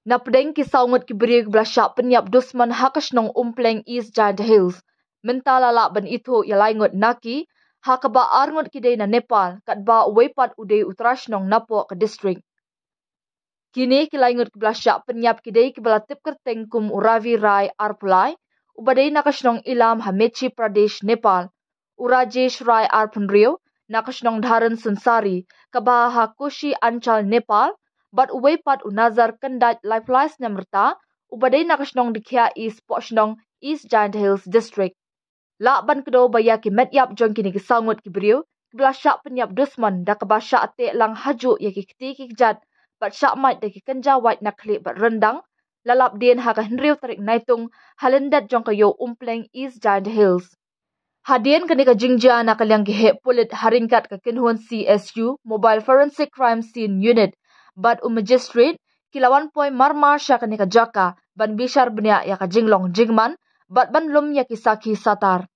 Na pedeng ki saungut ki beri belasyak penyap dusman hakas nong umpleng East Giant Hills. Mentala la ban itu yalaingut naki, hakaba arngut ki day na Nepal, kat ba wepat uday utrash nong napo ke distrik. Kini kilaingut ki belasyak penyap ki day ki belatip kerteng kum Uravi Rai Arpulai, ubaday nakas nong ilam Hamechi Pradesh Nepal, Urajesh Rai Arpunrio, nakas nong dharan Sunsari, kabaha Kushi Anchal Nepal, bat wepat unazar kendat lifelines namerta, ubaday nakas nong dikhya East Poch nong East Giant Hills District. Lakban kedo baya ki medyap jong kini ki sangut ki beriu, ki belasyak penyap dusman da kabasyak ate lang haju ya ki keti ki kejat, bat syak mat da ki kenja white nak klik bat rendang, lalap dien haka henriu tarik naitung halendat jong kayo umpleng East Giant Hills. Hadien kini ka jingja na kalyang ki hek pulit haringkat ka kinhuan CSU, Mobile Forensic Crime Scene Unit, bat magistrate, kilawan poy marmar sya kini ka jaka, ban bishar benya ya ka jinglong jingman, bat ban lum ya ki saki satar.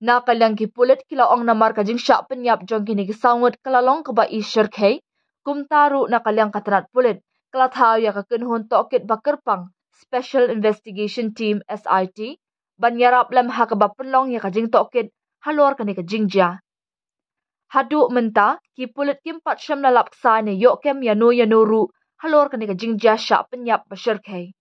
Na kalyang ki pulit kilaong namar ka jingsyak penyap jong kini ki saungut kalalong ka ba isyirkhay, kumtaru na kalyang katanat pulit, kalathaw ya ka kinhuan tokit bakerpang, Special Investigation Team SIT, ban yarap lem hakaba penlong ya ka jing tokit halor kani ka jingja. Hadu menta ki pulit kimpat syam lalap sa ni yok kem yanu ru halor kani ka jingja syak penyap basyirkhay.